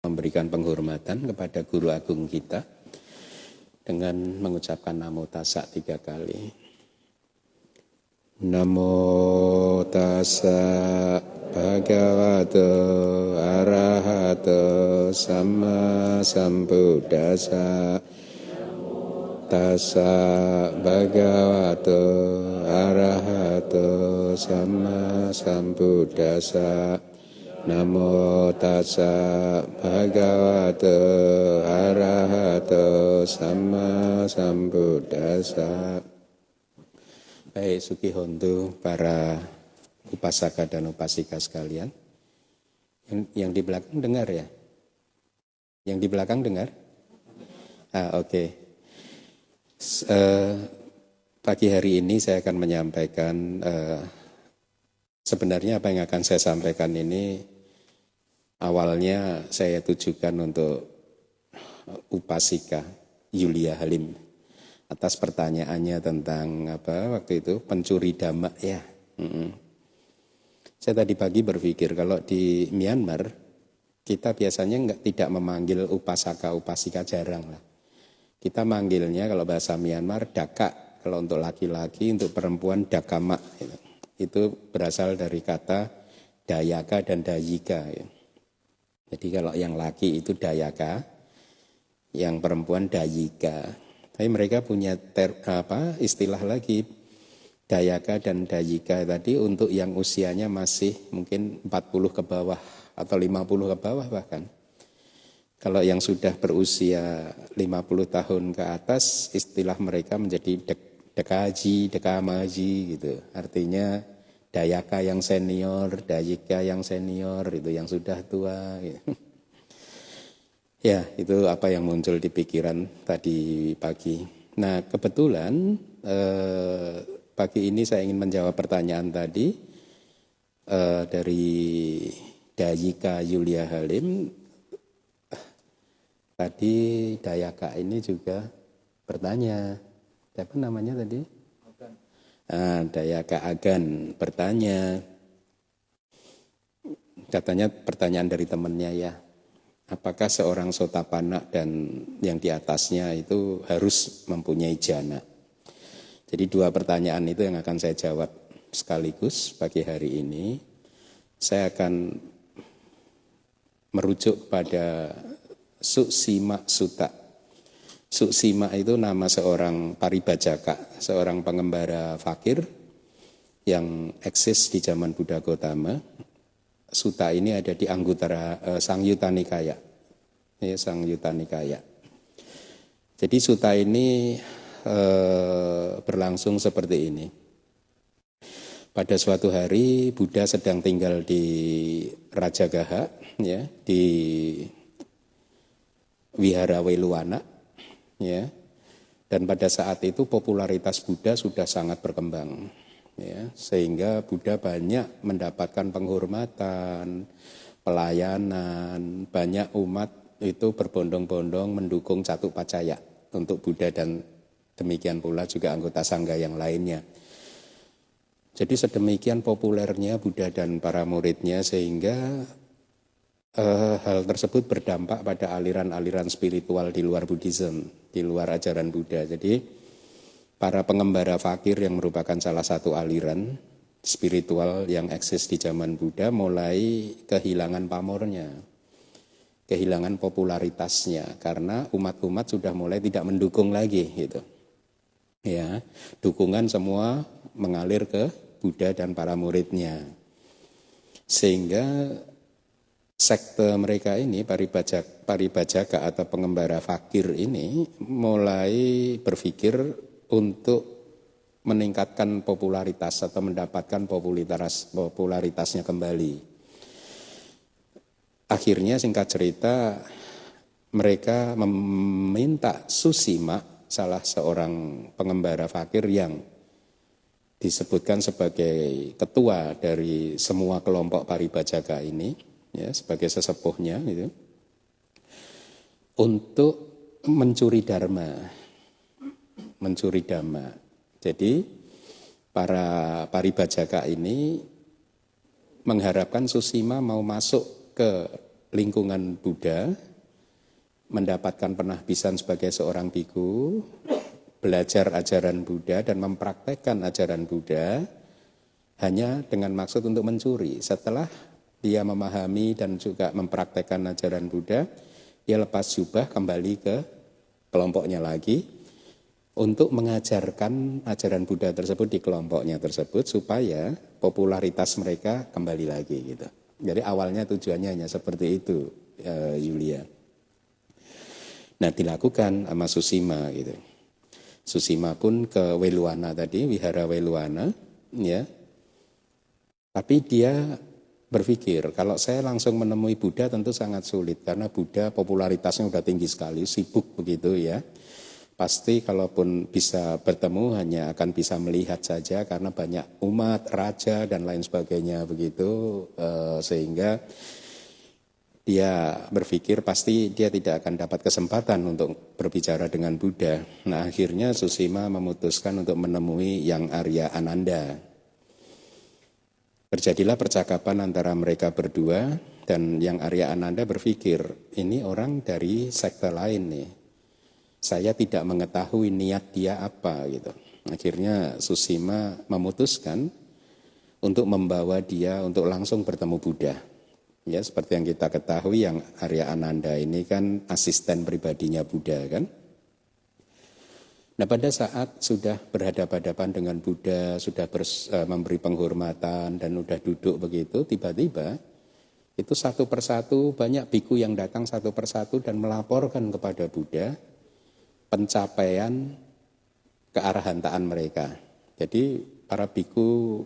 memberikan penghormatan kepada guru agung kita dengan mengucapkan Namo Tassa 3 kali. Namo Tassa Bhagavato Arahato Samma Sambuddhassa. Tassa Bhagavato Arahato Samma Sambuddhassa. Namo Tassa Bhagavato Arahato Samma Sambuddhassa. Baik, Suki Hontu, para upasaka dan upasika sekalian. Yang di belakang dengar ya? Yang di belakang dengar? Oke. Pagi hari ini saya akan menyampaikan, sebenarnya apa yang akan saya sampaikan ini awalnya saya tujukan untuk upasika Yulia Halim atas pertanyaannya tentang apa waktu itu pencuri dhamma ya. Saya tadi pagi berpikir kalau di Myanmar kita biasanya tidak memanggil upasaka upasika, jarang lah. Kita manggilnya kalau bahasa Myanmar daka, kalau untuk laki-laki, untuk perempuan dakama. Itu berasal dari kata dayaka dan dayika. Jadi kalau yang laki itu dayaka, yang perempuan dayika. Tapi mereka punya istilah lagi, dayaka dan dayika tadi untuk yang usianya masih mungkin 40 ke bawah atau 50 ke bawah bahkan. Kalau yang sudah berusia 50 tahun ke atas, istilah mereka menjadi dekaji, dekamaji gitu. Artinya dayaka yang senior, dayika yang senior, itu yang sudah tua gitu. Ya, itu apa yang muncul di pikiran tadi pagi. Nah, kebetulan pagi ini saya ingin menjawab pertanyaan tadi dari Dayika Yulia Halim. Tadi Dayaka ini juga bertanya, siapa namanya tadi? Dayaka Agan bertanya, katanya pertanyaan dari temannya ya. Apakah seorang Sotapanna dan yang di atasnya itu harus mempunyai jana? Jadi 2 pertanyaan itu yang akan saya jawab sekaligus pagi hari ini. Saya akan merujuk pada Suksima Sutta. Suksima itu nama seorang paribajaka, seorang pengembara fakir yang eksis di zaman Buddha Gotama. Sutta ini ada di Anguttara Sangyutta Nikaya. Sangyutta Nikaya. Jadi sutta ini berlangsung seperti ini. Pada suatu hari Buddha sedang tinggal di Rajagaha, ya, di Wihara Weluwana, ya. Dan pada saat itu popularitas Buddha sudah sangat berkembang. Ya, sehingga Buddha banyak mendapatkan penghormatan, pelayanan, banyak umat itu berbondong-bondong mendukung Catupacaya untuk Buddha dan demikian pula juga anggota sangga yang lainnya. Jadi sedemikian populernya Buddha dan para muridnya sehingga hal tersebut berdampak pada aliran-aliran spiritual di luar Buddhism, di luar ajaran Buddha. Jadi para pengembara fakir yang merupakan salah satu aliran spiritual yang eksis di zaman Buddha mulai kehilangan pamornya, kehilangan popularitasnya karena umat-umat sudah mulai tidak mendukung lagi gitu. Ya, dukungan semua mengalir ke Buddha dan para muridnya. Sehingga sekte mereka ini, paribajaka atau pengembara fakir ini mulai berpikir untuk meningkatkan popularitas atau mendapatkan popularitasnya kembali. Akhirnya singkat cerita mereka meminta Susima, salah seorang pengembara fakir yang disebutkan sebagai ketua dari semua kelompok paribajaka ini, ya, sebagai sesepuhnya gitu, untuk mencuri dhamma. Jadi para paribajaka ini mengharapkan Susima mau masuk ke lingkungan Buddha, mendapatkan penahbisan sebagai seorang biku, belajar ajaran Buddha dan mempraktekkan ajaran Buddha hanya dengan maksud untuk mencuri. Setelah dia memahami dan juga mempraktekkan ajaran Buddha, dia lepas jubah kembali ke kelompoknya lagi untuk mengajarkan ajaran Buddha tersebut di kelompoknya tersebut supaya popularitas mereka kembali lagi gitu. Jadi awalnya tujuannya hanya seperti itu, Yulia. Nah, dilakukan sama Susima gitu. Susima pun ke Weluwana tadi, wihara Weluwana, ya. Tapi dia berpikir, kalau saya langsung menemui Buddha tentu sangat sulit karena Buddha popularitasnya udah tinggi sekali, sibuk begitu ya. Pasti kalaupun bisa bertemu hanya akan bisa melihat saja karena banyak umat, raja dan lain sebagainya begitu, sehingga dia berpikir pasti dia tidak akan dapat kesempatan untuk berbicara dengan Buddha. Nah, akhirnya Susima memutuskan untuk menemui Yang Arya Ananda. Terjadilah percakapan antara mereka berdua dan Yang Arya Ananda berpikir, ini orang dari sekte lain nih. Saya tidak mengetahui niat dia apa gitu. Akhirnya Susima memutuskan untuk membawa dia untuk langsung bertemu Buddha. Ya, seperti yang kita ketahui, Yang Arya Ananda ini kan asisten pribadinya Buddha kan. Nah, pada saat sudah berhadapan-hadapan dengan Buddha, sudah memberi penghormatan dan sudah duduk begitu, tiba-tiba itu satu persatu banyak biku yang datang satu persatu dan melaporkan kepada Buddha pencapaian kearahantaan mereka. Jadi para biku,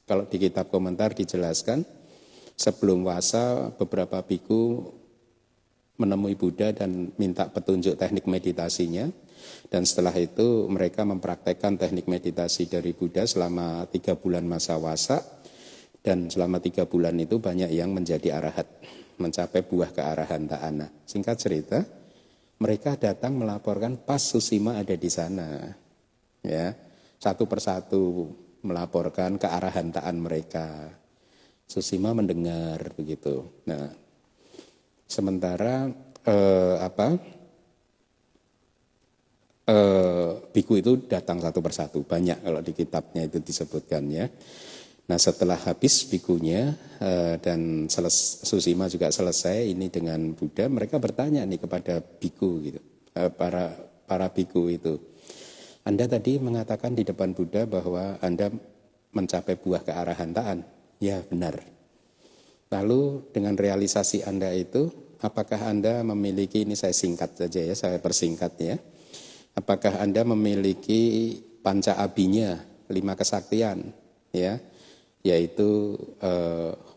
kalau di kitab komentar dijelaskan, sebelum wasa beberapa biku menemui Buddha dan minta petunjuk teknik meditasinya. Dan setelah itu mereka mempraktekkan teknik meditasi dari Buddha selama 3 bulan masa wasa. Dan selama 3 bulan itu banyak yang menjadi arahat, mencapai buah kearahantaan. Singkat cerita, mereka datang melaporkan pas Susima ada di sana. Ya, satu persatu melaporkan kearahantaan mereka. Susima mendengar begitu. Nah, sementara biku itu datang satu persatu, banyak kalau di kitabnya itu disebutkan ya. Nah, setelah habis bikunya dan Susima juga selesai ini dengan Buddha, mereka bertanya nih kepada biku gitu, para biku itu. Anda tadi mengatakan di depan Buddha bahwa Anda mencapai buah kearahantaan. Ya, benar. Lalu dengan realisasi Anda itu, apakah Anda memiliki, ini saya singkat saja ya, saya persingkat ya. Apakah Anda memiliki panca abinya, 5 kesaktian ya, yaitu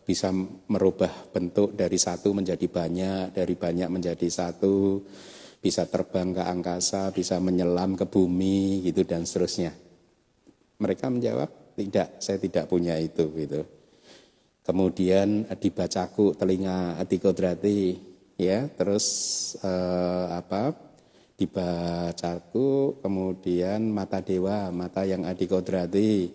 bisa merubah bentuk dari satu menjadi banyak, dari banyak menjadi satu, bisa terbang ke angkasa, bisa menyelam ke bumi gitu dan seterusnya. Mereka menjawab, tidak, saya tidak punya itu gitu. Kemudian dibacaku telinga Adikodrati ya, terus dibacaku, kemudian mata dewa, mata yang Adikodrati,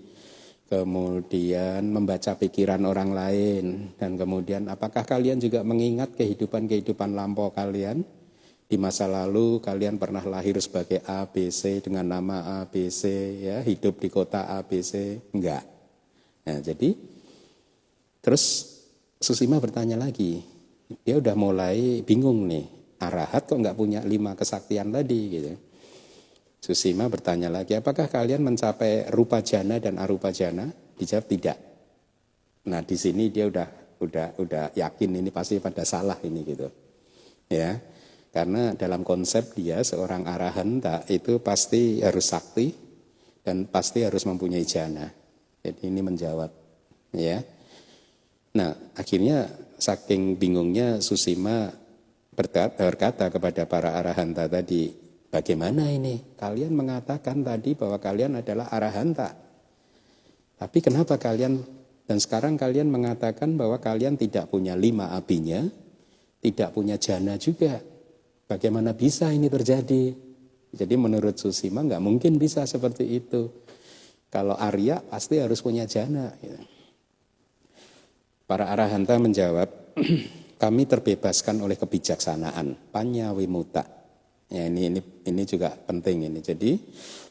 kemudian membaca pikiran orang lain, dan kemudian apakah kalian juga mengingat kehidupan-kehidupan lampau kalian? Di masa lalu kalian pernah lahir sebagai ABC dengan nama ABC ya, hidup di kota ABC? Enggak. Nah, jadi terus Susima bertanya lagi, dia udah mulai bingung nih, arahat kok nggak punya 5 kesaktian tadi gitu. Susima bertanya lagi, apakah kalian mencapai rupa jana dan arupa jana? Dijawab tidak. Nah, di sini dia udah yakin ini pasti pada salah ini gitu. Ya. Karena dalam konsep dia seorang arahanta itu pasti harus sakti dan pasti harus mempunyai jana. Jadi ini menjawab ya. Nah, akhirnya saking bingungnya Susima berkata kepada para arahanta tadi, bagaimana ini? Kalian mengatakan tadi bahwa kalian adalah arahanta. Tapi kenapa kalian, dan sekarang kalian mengatakan bahwa kalian tidak punya 5 abinya, tidak punya jana juga. Bagaimana bisa ini terjadi? Jadi menurut Susima nggak mungkin bisa seperti itu. Kalau Arya pasti harus punya jana. Para arahanta menjawab, kami terbebaskan oleh kebijaksanaan, panya wimuta. Ya, ini juga penting ini. Jadi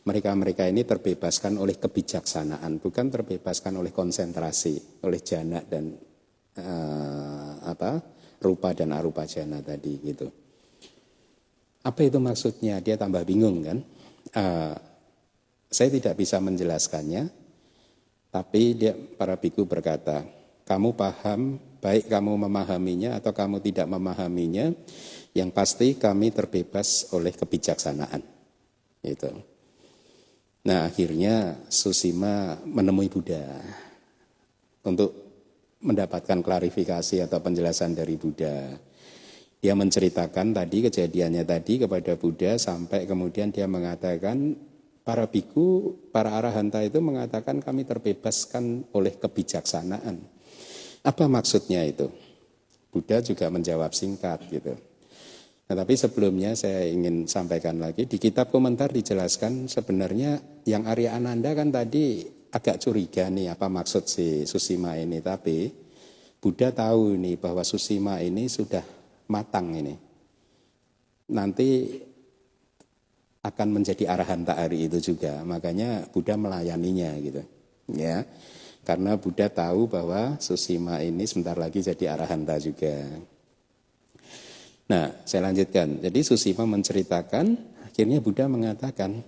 mereka ini terbebaskan oleh kebijaksanaan, bukan terbebaskan oleh konsentrasi, oleh jana dan rupa dan arupa jana tadi gitu. Apa itu maksudnya? Dia tambah bingung kan? Saya tidak bisa menjelaskannya, tapi para biku berkata, kamu paham, baik kamu memahaminya atau kamu tidak memahaminya, yang pasti kami terbebas oleh kebijaksanaan. Gitu. Nah akhirnya Susima menemui Buddha untuk mendapatkan klarifikasi atau penjelasan dari Buddha. Dia menceritakan tadi kejadiannya tadi kepada Buddha sampai kemudian dia mengatakan para biku, para arahanta itu mengatakan kami terbebaskan oleh kebijaksanaan. Apa maksudnya itu? Buddha juga menjawab singkat gitu. Nah, tapi sebelumnya saya ingin sampaikan lagi, di kitab komentar dijelaskan sebenarnya yang Arya Ananda kan tadi agak curiga nih apa maksud si Susima ini, tapi Buddha tahu nih bahwa Susima ini sudah matang ini. Nanti akan menjadi arahanta hari itu juga, makanya Buddha melayaninya gitu. Ya. Karena Buddha tahu bahwa Susima ini sebentar lagi jadi arahanta juga. Nah, saya lanjutkan. Jadi Susima menceritakan, akhirnya Buddha mengatakan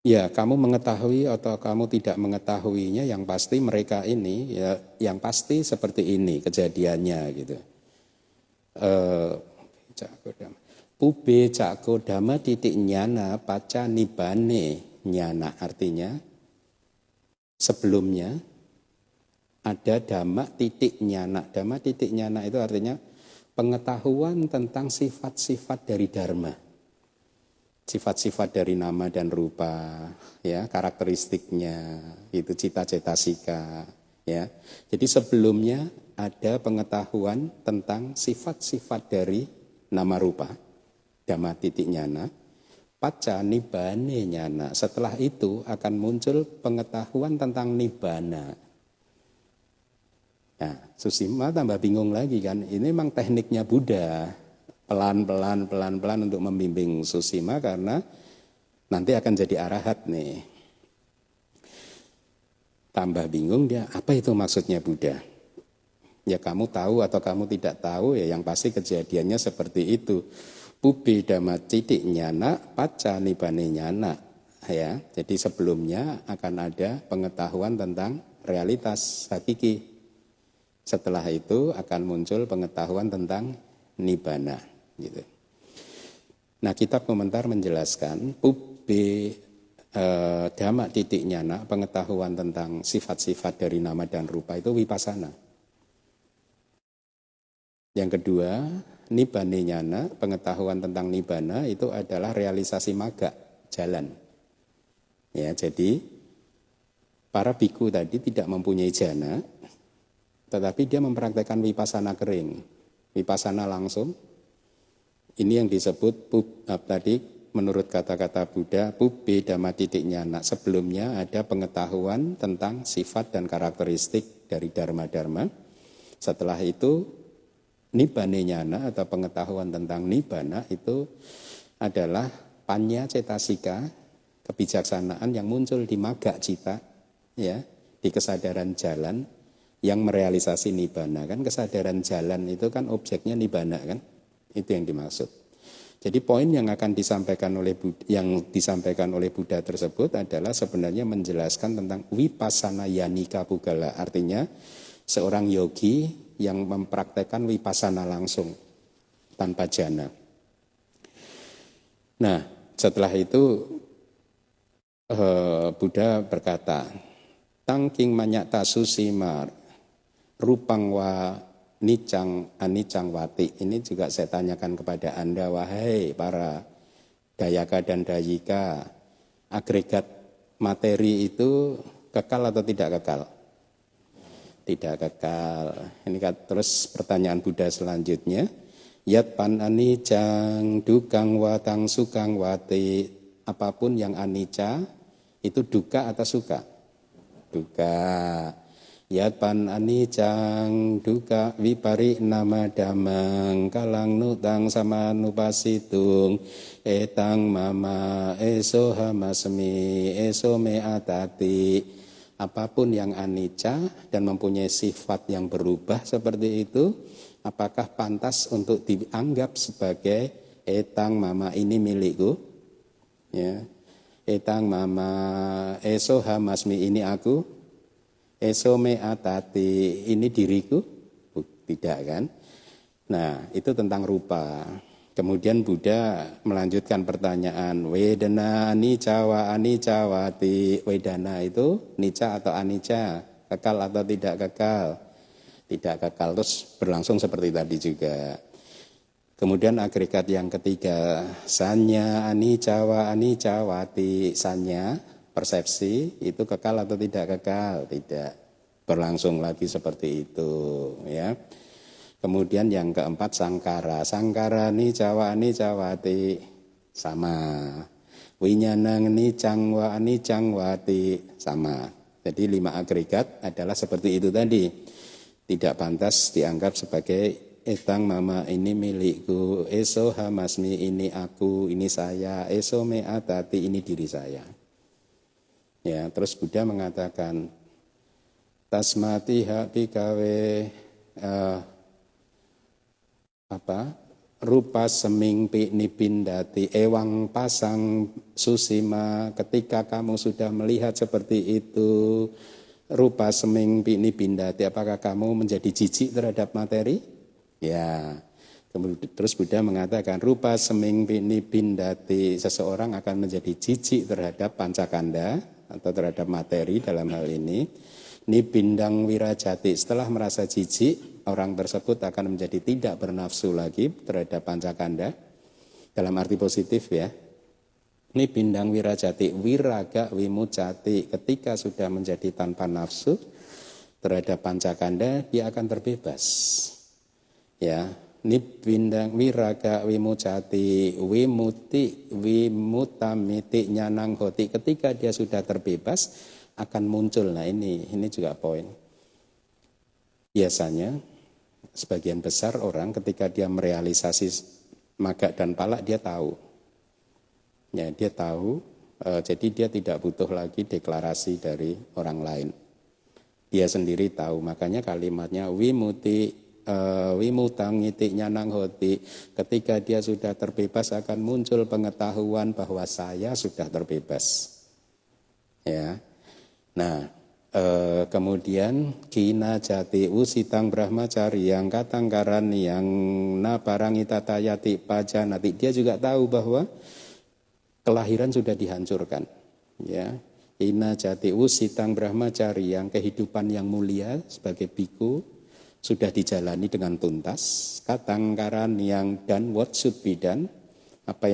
ya, kamu mengetahui atau kamu tidak mengetahuinya, yang pasti mereka ini ya, yang pasti seperti ini kejadiannya gitu. Pube cako dhamma titik nyana paca nibane nyana, artinya sebelumnya ada dhamma titik nyana. Dhamma titik nyana itu artinya pengetahuan tentang sifat-sifat dari dharma. Sifat-sifat dari nama dan rupa, ya, karakteristiknya, itu cita-cetasika, ya. Jadi sebelumnya ada pengetahuan tentang sifat-sifat dari nama rupa, dhamma titik nyana, paca nibbane nyana. Setelah itu akan muncul pengetahuan tentang nibbana. Nah, Susima tambah bingung lagi kan, ini memang tekniknya Buddha, pelan-pelan untuk membimbing Susima karena nanti akan jadi arahat nih. Tambah bingung dia, apa itu maksudnya Buddha? Ya kamu tahu atau kamu tidak tahu, ya yang pasti kejadiannya seperti itu. Pubi dhamma titik nyana, paca nibbane nyana. Ya, jadi sebelumnya akan ada pengetahuan tentang realitas hakiki. Setelah itu akan muncul pengetahuan tentang nibbana gitu. Nah, kitab komentar menjelaskan pubbe dhamma titik nyana, pengetahuan tentang sifat-sifat dari nama dan rupa itu vipassana. Yang kedua, nibbane nyana, pengetahuan tentang nibbana itu adalah realisasi magga, jalan. Ya, jadi para biku tadi tidak mempunyai jana, tetapi dia mempraktekkan vipassana kering, vipassana langsung. Ini yang disebut tadi menurut kata-kata Buddha, pubbe dhamma titik nyana. Sebelumnya ada pengetahuan tentang sifat dan karakteristik dari dharma-dharma. Setelah itu nibbane nyana atau pengetahuan tentang nibbana itu adalah panya cetasika, kebijaksanaan yang muncul di magga cita, ya, di kesadaran jalan yang merealisasi nibbana. Kan kesadaran jalan itu kan objeknya nibbana kan, itu yang dimaksud. Jadi poin yang akan disampaikan oleh Buddha tersebut adalah sebenarnya menjelaskan tentang vipassana yanika pugala, artinya seorang yogi yang mempraktekkan vipassana langsung tanpa jana. Nah, setelah itu Buddha berkata, tangking manyata susimar rupang wa nicang anicang wati. Ini juga saya tanyakan kepada Anda, wahai para dayaka dan dayika, agregat materi itu kekal atau tidak kekal? Tidak kekal. Ini terus pertanyaan Buddha selanjutnya, yat pan anicang dukang watang sukang wati. Apapun yang anicca itu duka atau suka? Duka. Yatpan anicang duka vipari nama damang kalang nutang samanupasitung etang mama eso hamasmi eso me atati. Apapun yang anicca dan mempunyai sifat yang berubah seperti itu, apakah pantas untuk dianggap sebagai etang mama ini milikku? Ya. Etang mama eso hamasmi ini aku. Esome atati ini diriku? Tidak kan? Nah itu tentang rupa. Kemudian Buddha melanjutkan pertanyaan. Wedana anicca wa anicca wati. Wedana itu nicca atau anicca, kekal atau tidak kekal? Tidak kekal, terus berlangsung seperti tadi juga. Kemudian agregat yang ketiga, sanya anicca wa anicca wati. Sanya, persepsi itu kekal atau tidak kekal? Tidak. Berlangsung lagi seperti itu, ya. Kemudian yang keempat sangkara. Sangkara nicca wa anicca wati sama. Winyana nicang wa anicang wati sama. Jadi 5 agregat adalah seperti itu tadi. Tidak pantas dianggap sebagai etang mama ini milikku, eso hamasmi ini aku, ini saya, eso me atati ini diri saya. Ya, terus Buddha mengatakan tasmati hak pikawe rupa semingpi nipindati ewang pasang susima. Ketika kamu sudah melihat seperti itu, rupa semingpi nipindati, apakah kamu menjadi jijik terhadap materi? Ya. Terus Buddha mengatakan rupa semingpi nipindati, seseorang akan menjadi jijik terhadap pancakanda atau terhadap materi dalam hal ini. Nipindang wirajati, setelah merasa jijik, orang tersebut akan menjadi tidak bernafsu lagi terhadap pancakanda. Dalam arti positif ya. Nipindang wirajati, wiraga wimucati, ketika sudah menjadi tanpa nafsu terhadap pancakanda, dia akan terbebas. Ya, nipindang wiraga wimucati wimuti wimutamiti nyanang hoti, ketika dia sudah terbebas akan muncul. Nah ini juga poin. Biasanya sebagian besar orang ketika dia merealisasi maga dan palak, dia tahu. Ya, dia tahu, jadi dia tidak butuh lagi deklarasi dari orang lain. Dia sendiri tahu, makanya kalimatnya wimutangiti nyanang hoti, ketika dia sudah terbebas akan muncul pengetahuan bahwa saya sudah terbebas. Ya. Nah, kemudian kina jati usitang brahmacari yang katangkaran yang na parangita tayati pajanati, dia juga tahu bahwa kelahiran sudah dihancurkan. Ya. Kina jati usitang brahmacari yang kehidupan yang mulia sebagai biku sudah dijalani dengan tuntas. Katangkaran yang dan what should be done, apa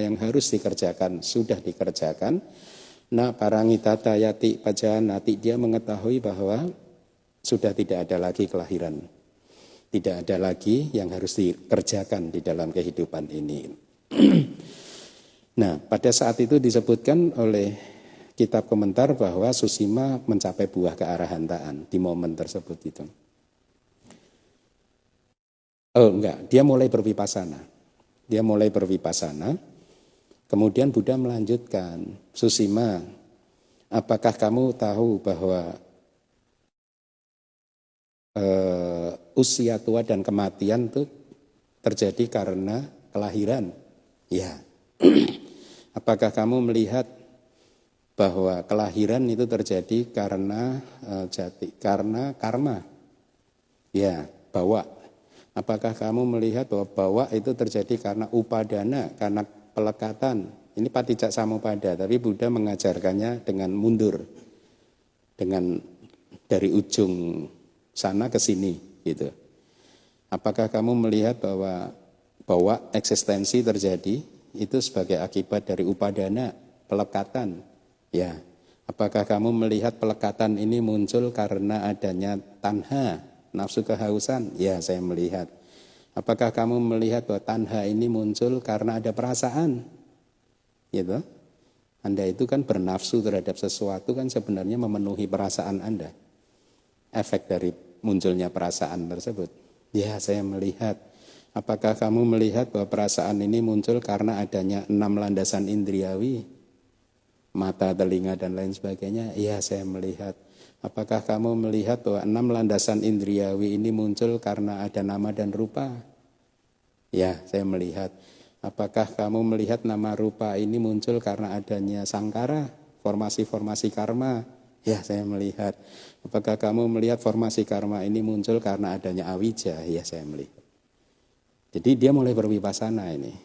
yang harus dikerjakan sudah dikerjakan. Nah, parangita tayati pajanati, dia mengetahui bahwa sudah tidak ada lagi kelahiran. Tidak ada lagi yang harus dikerjakan di dalam kehidupan ini. Nah, pada saat itu disebutkan oleh kitab komentar bahwa Susima mencapai buah kearahantaan di momen tersebut itu. Oh enggak, dia mulai berwipasana. Kemudian Buddha melanjutkan, Susima, apakah kamu tahu bahwa usia tua dan kematian itu terjadi karena kelahiran? Ya. Apakah kamu melihat bahwa kelahiran itu terjadi karena karena karma? Ya, bawa. Apakah kamu melihat bahwa bawa itu terjadi karena upadana, karena pelekatan? Ini patijak samupada, tapi Buddha mengajarkannya dengan mundur, dengan dari ujung sana ke sini, gitu. Apakah kamu melihat bahwa eksistensi terjadi itu sebagai akibat dari upadana, pelekatan? Ya. Apakah kamu melihat pelekatan ini muncul karena adanya tanha, nafsu kehausan? Ya, saya melihat. Apakah kamu melihat bahwa tanha ini muncul karena ada perasaan? Gitu. Anda itu kan bernafsu terhadap sesuatu kan sebenarnya memenuhi perasaan Anda. efek dari munculnya perasaan tersebut? Ya, saya melihat. Apakah kamu melihat bahwa perasaan ini muncul karena adanya 6 landasan indriawi? Mata, telinga, dan lain sebagainya? Ya, saya melihat. Apakah kamu melihat bahwa 6 landasan indriawi ini muncul karena ada nama dan rupa? Ya, saya melihat. Apakah kamu melihat nama rupa ini muncul karena adanya sangkara, formasi-formasi karma? Ya, saya melihat. Apakah kamu melihat formasi karma ini muncul karena adanya awija? Ya, saya melihat. Jadi dia mulai berwipasana ini,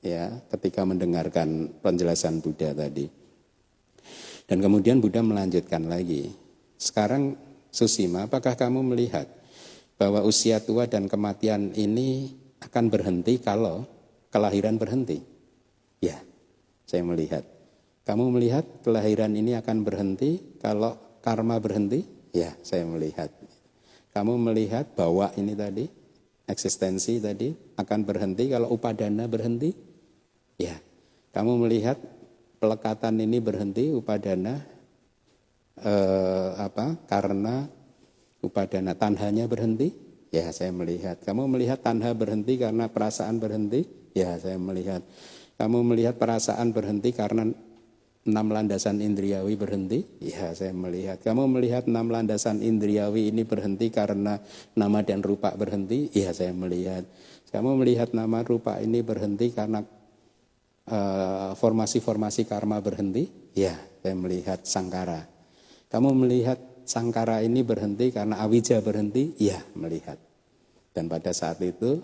ya, ketika mendengarkan penjelasan Buddha tadi. Dan kemudian Buddha melanjutkan lagi. Sekarang Susima, apakah kamu melihat bahwa usia tua dan kematian ini akan berhenti kalau kelahiran berhenti? Ya, saya melihat. Kamu melihat kelahiran ini akan berhenti kalau karma berhenti? Ya, saya melihat. Kamu melihat bahwa ini tadi, eksistensi tadi akan berhenti kalau upadana berhenti? Ya. Kamu melihat pelekatan ini berhenti, upadana karena upadana tanhanya berhenti? Ya, saya melihat. Kamu melihat tanha berhenti karena perasaan berhenti? Ya, saya melihat. Kamu melihat perasaan berhenti karena 6 landasan indriawi berhenti? Ya, saya melihat. Kamu melihat 6 landasan indriawi ini berhenti karena nama dan rupa berhenti? Ya, saya melihat. Kamu melihat nama rupa ini berhenti karena formasi-formasi karma berhenti? Ya, saya melihat sangkara. Kamu melihat sangkara ini berhenti karena awija berhenti? Ya, melihat. Dan pada saat itu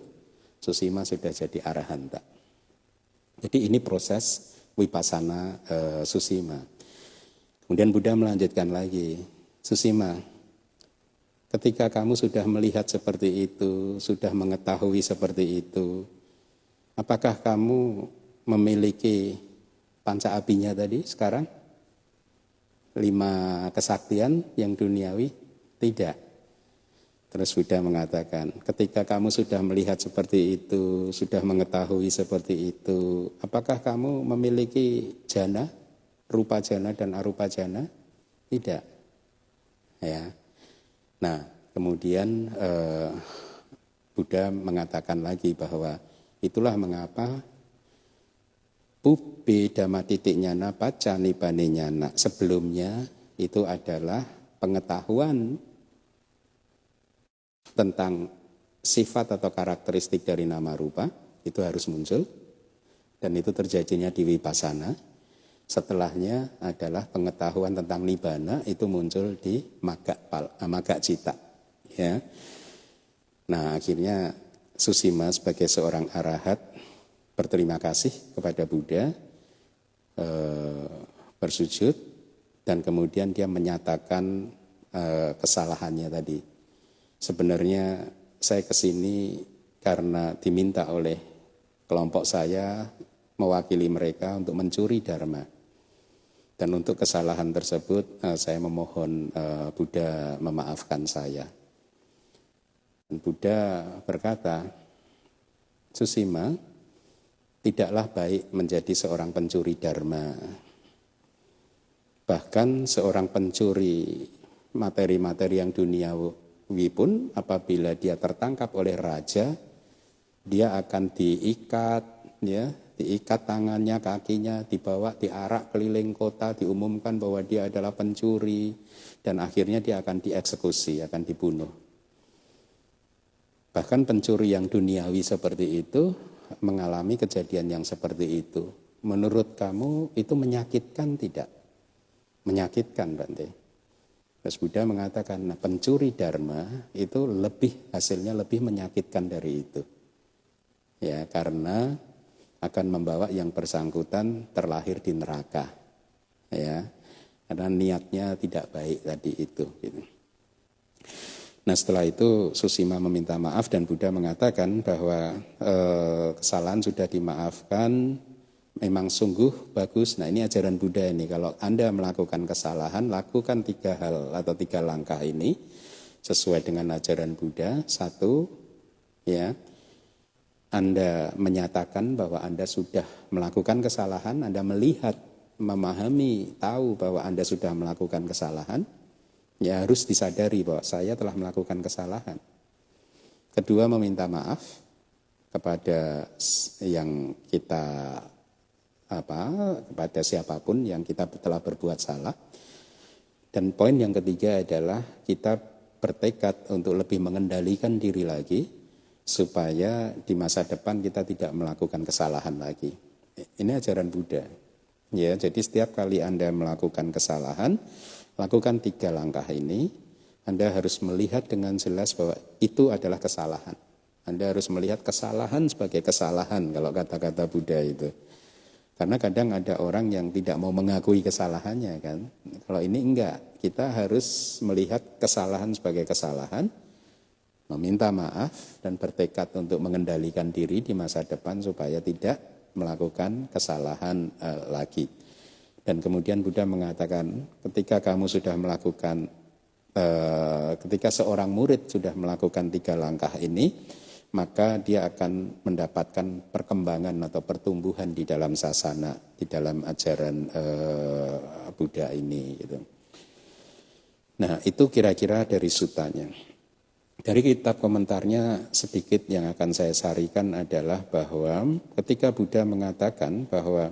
Susima sudah jadi arahanta. Jadi ini proses wipasana Susima. Kemudian Buddha melanjutkan lagi, Susima, ketika kamu sudah melihat seperti itu, sudah mengetahui seperti itu, apakah kamu memiliki panca abinya tadi sekarang? 5 kesaktian yang duniawi? Tidak. Terus Buddha mengatakan, ketika kamu sudah melihat seperti itu, sudah mengetahui seperti itu, apakah kamu memiliki jana, rupa jana dan arupa jana? Tidak. Ya. Nah, kemudian Buddha mengatakan lagi bahwa itulah mengapa Pubbe dhamma titik nyana paca nibane nyana. Sebelumnya itu adalah pengetahuan tentang sifat atau karakteristik dari nama rupa, itu harus muncul. Dan itu terjadinya di wipasana. Setelahnya adalah pengetahuan tentang nibbana, itu muncul di magga cita. Ya. Nah, akhirnya Susima sebagai seorang arahat berterima kasih kepada Buddha, bersujud, dan kemudian dia menyatakan kesalahannya tadi. Sebenarnya saya kesini karena diminta oleh kelompok saya mewakili mereka untuk mencuri dharma. Dan untuk kesalahan tersebut saya memohon Buddha memaafkan saya. Dan Buddha berkata, Susima, tidaklah baik menjadi seorang pencuri dharma. Bahkan seorang pencuri materi-materi yang duniawi pun apabila dia tertangkap oleh raja, dia akan diikat, ya, diikat tangannya, kakinya, dibawa, diarak keliling kota, diumumkan bahwa dia adalah pencuri, dan akhirnya dia akan dieksekusi, akan dibunuh. Bahkan pencuri yang duniawi seperti itu mengalami kejadian yang seperti itu. Menurut kamu itu menyakitkan tidak? Menyakitkan, Bante. Terus Buddha mengatakan, nah, pencuri dharma itu hasilnya lebih menyakitkan dari itu. Ya, karena akan membawa yang bersangkutan terlahir di neraka. Ya, karena niatnya tidak baik tadi itu. Gitu. Nah, setelah itu Susima meminta maaf dan Buddha mengatakan bahwa kesalahan sudah dimaafkan, memang sungguh bagus. Nah, ini ajaran Buddha ini. Kalau Anda melakukan kesalahan, lakukan 3 hal atau 3 langkah ini sesuai dengan ajaran Buddha. 1, ya, Anda menyatakan bahwa Anda sudah melakukan kesalahan, Anda melihat, memahami, tahu bahwa Anda sudah melakukan kesalahan. Ya harus disadari bahwa saya telah melakukan kesalahan. Kedua, meminta maaf kepada yang kita kepada siapapun yang kita telah berbuat salah. Dan poin yang ketiga adalah kita bertekad untuk lebih mengendalikan diri lagi supaya di masa depan kita tidak melakukan kesalahan lagi. Ini ajaran Buddha. Ya, jadi setiap kali Anda melakukan kesalahan, lakukan 3 langkah ini. Anda harus melihat dengan jelas bahwa itu adalah kesalahan. Anda harus melihat kesalahan sebagai kesalahan kalau kata-kata Buddha itu. Karena kadang ada orang yang tidak mau mengakui kesalahannya kan. Kalau ini enggak, kita harus melihat kesalahan sebagai kesalahan, meminta maaf dan bertekad untuk mengendalikan diri di masa depan supaya tidak melakukan kesalahan lagi. Dan kemudian Buddha mengatakan ketika kamu sudah melakukan, ketika seorang murid sudah melakukan 3 langkah ini, maka dia akan mendapatkan perkembangan atau pertumbuhan di dalam sasana, di dalam ajaran Buddha ini. Gitu. Nah itu kira-kira dari sutanya. Dari kitab komentarnya sedikit yang akan saya sarikan adalah bahwa ketika Buddha mengatakan bahwa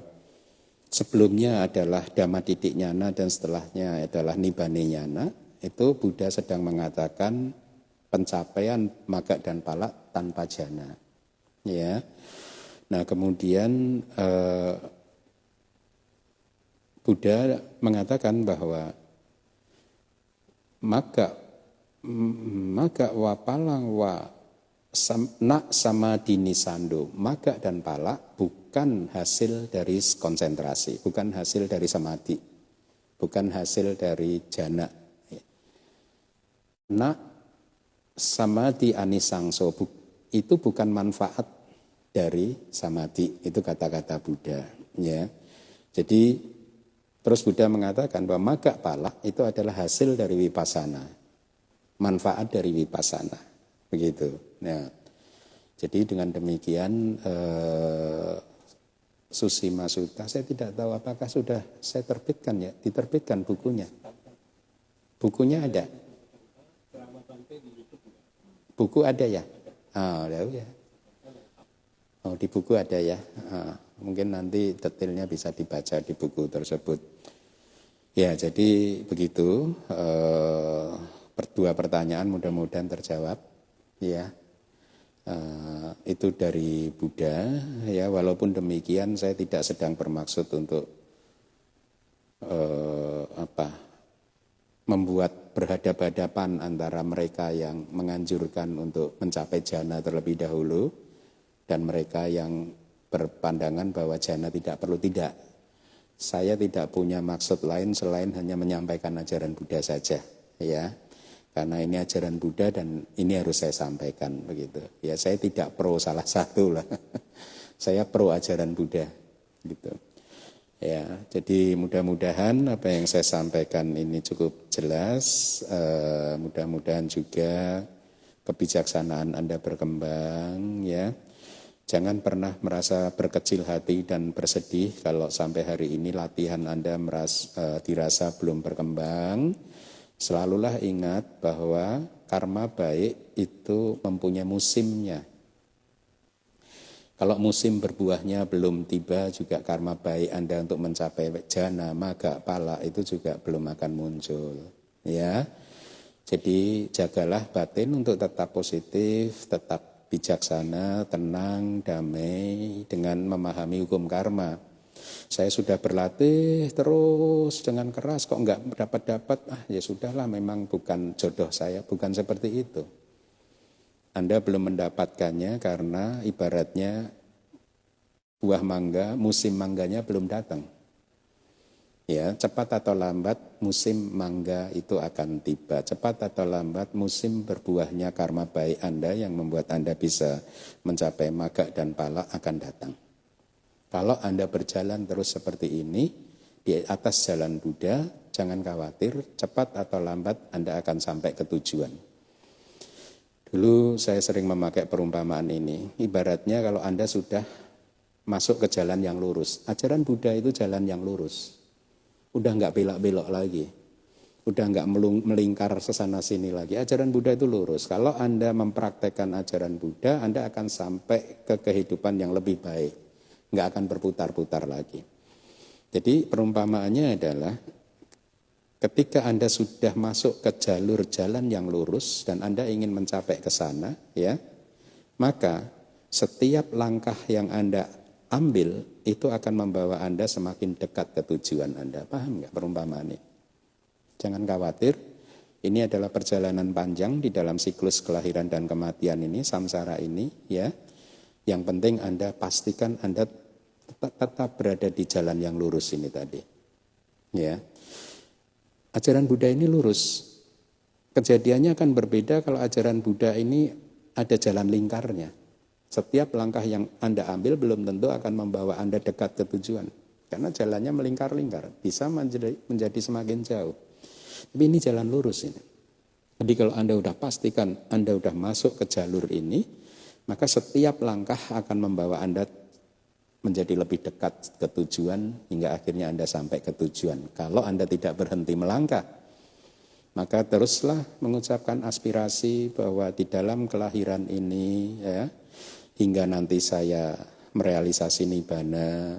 sebelumnya adalah Dhamma Titik Nyana dan setelahnya adalah Nibbane Nyana, itu Buddha sedang mengatakan pencapaian magga dan pala tanpa jana. Ya. Nah, kemudian Buddha mengatakan bahwa magga wa palang wa nak samadini sando, magga dan pala bukan hasil dari konsentrasi, bukan hasil dari samadhi, bukan hasil dari jana. Nak samadhi anisangso itu bukan manfaat dari samadhi, itu kata-kata Buddha. Ya. Jadi terus Buddha mengatakan bahwa magga pala itu adalah hasil dari vipassana, manfaat dari vipassana, begitu. Nah, jadi dengan demikian Susima Sutta, saya tidak tahu apakah sudah saya terbitkan ya, diterbitkan bukunya. Bukunya ada. Buku ada ya? Ya. Oh, di buku ada ya. Mungkin nanti detailnya bisa dibaca di buku tersebut. Ya, jadi begitu. 2 pertanyaan mudah-mudahan terjawab. Ya, itu dari Buddha. Ya, walaupun demikian saya tidak sedang bermaksud untuk membuat berhadapan-hadapan antara mereka yang menganjurkan untuk mencapai jana terlebih dahulu dan mereka yang berpandangan bahwa jana tidak perlu. Tidak. Saya tidak punya maksud lain selain hanya menyampaikan ajaran Buddha saja, ya. Karena ini ajaran Buddha dan ini harus saya sampaikan begitu. Ya, saya tidak pro salah satu lah. Saya pro ajaran Buddha gitu. Ya, jadi mudah-mudahan apa yang saya sampaikan ini cukup jelas. Mudah-mudahan juga kebijaksanaan Anda berkembang, ya. Jangan pernah merasa berkecil hati dan bersedih kalau sampai hari ini latihan Anda dirasa belum berkembang. Selalulah ingat bahwa karma baik itu mempunyai musimnya. Kalau musim berbuahnya belum tiba, juga karma baik Anda untuk mencapai jana, magga, pala itu juga belum akan muncul. Ya, jadi jagalah batin untuk tetap positif, tetap bijaksana, tenang, damai dengan memahami hukum karma. Saya sudah berlatih terus dengan keras, kok enggak dapat-dapat, ya sudahlah, memang bukan jodoh saya, bukan seperti itu. Anda belum mendapatkannya karena ibaratnya buah mangga, musim mangganya belum datang. Ya, cepat atau lambat musim mangga itu akan tiba. Cepat atau lambat musim berbuahnya karma baik Anda yang membuat Anda bisa mencapai magga dan pala akan datang. Kalau Anda berjalan terus seperti ini di atas jalan Buddha, jangan khawatir, cepat atau lambat Anda akan sampai ke tujuan. Dulu saya sering memakai perumpamaan ini. Ibaratnya kalau Anda sudah masuk ke jalan yang lurus. Ajaran Buddha itu jalan yang lurus. Udah nggak belok-belok lagi. Udah nggak melingkar sesana sini lagi. Ajaran Buddha itu lurus. Kalau Anda mempraktekkan ajaran Buddha, Anda akan sampai ke kehidupan yang lebih baik. Nggak akan berputar-putar lagi. Jadi perumpamaannya adalah ketika Anda sudah masuk ke jalur jalan yang lurus dan Anda ingin mencapai ke sana, ya, maka setiap langkah yang Anda ambil itu akan membawa Anda semakin dekat ke tujuan Anda. Paham nggak perumpamaan ini? Jangan khawatir, ini adalah perjalanan panjang di dalam siklus kelahiran dan kematian ini, samsara ini, ya. Yang penting Anda pastikan Anda tetap berada di jalan yang lurus ini tadi. Ya. Ajaran Buddha ini lurus. Kejadiannya akan berbeda kalau ajaran Buddha ini ada jalan lingkarnya. Setiap langkah yang Anda ambil belum tentu akan membawa Anda dekat ke tujuan. Karena jalannya melingkar-lingkar, bisa menjadi semakin jauh. Tapi ini jalan lurus ini. Jadi kalau Anda udah pastikan Anda udah masuk ke jalur ini, maka setiap langkah akan membawa Anda menjadi lebih dekat ke tujuan hingga akhirnya Anda sampai ke tujuan. Kalau Anda tidak berhenti melangkah, maka teruslah mengucapkan aspirasi bahwa di dalam kelahiran ini, ya, hingga nanti saya merealisasi nibbana,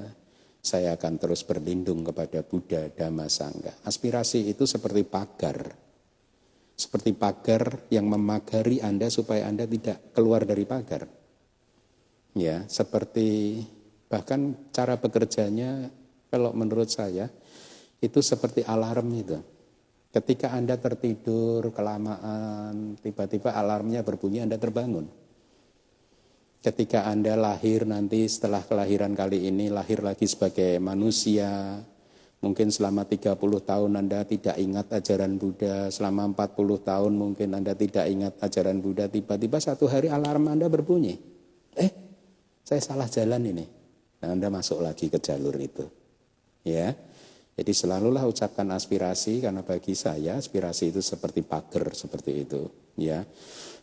saya akan terus berlindung kepada Buddha, Dhamma, Sangha. Aspirasi itu seperti pagar. Seperti pagar yang memagari Anda supaya Anda tidak keluar dari pagar. Ya, seperti bahkan cara bekerjanya kalau menurut saya itu seperti alarm itu. Ketika Anda tertidur kelamaan, tiba-tiba alarmnya berbunyi, Anda terbangun. Ketika Anda lahir nanti setelah kelahiran kali ini, lahir lagi sebagai manusia, mungkin selama 30 tahun Anda tidak ingat ajaran Buddha, selama 40 tahun mungkin Anda tidak ingat ajaran Buddha, tiba-tiba satu hari alarm Anda berbunyi. Saya salah jalan ini. Nah, Anda masuk lagi ke jalur itu. Ya. Jadi selalulah ucapkan aspirasi, karena bagi saya aspirasi itu seperti pagar, seperti itu. Ya.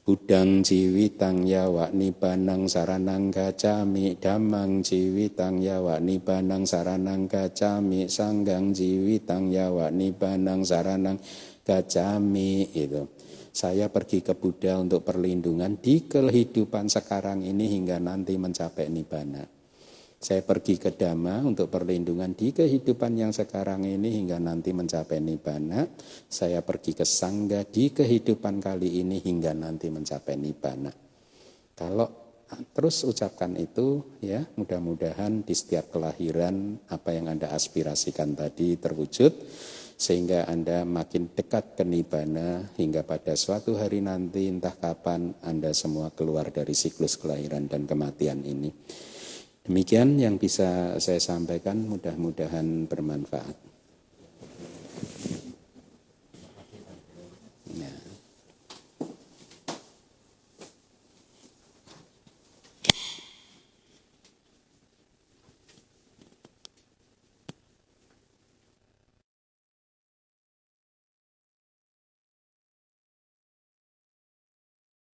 Budang jiwitang yawa nibanang saranang gacami, damang jiwitang yawa nibanang saranang gacami, sanggang jiwitang yawa nibanang saranang gacami. Itu. Saya pergi ke Buddha untuk perlindungan di kehidupan sekarang ini hingga nanti mencapai nibbana. Saya pergi ke Dhamma untuk perlindungan di kehidupan yang sekarang ini hingga nanti mencapai nibbana. Saya pergi ke Sangga di kehidupan kali ini hingga nanti mencapai nibbana. Kalau terus ucapkan itu, ya, mudah-mudahan di setiap kelahiran apa yang Anda aspirasikan tadi terwujud, sehingga Anda makin dekat ke nibbana hingga pada suatu hari nanti entah kapan Anda semua keluar dari siklus kelahiran dan kematian ini. Demikian yang bisa saya sampaikan, mudah-mudahan bermanfaat.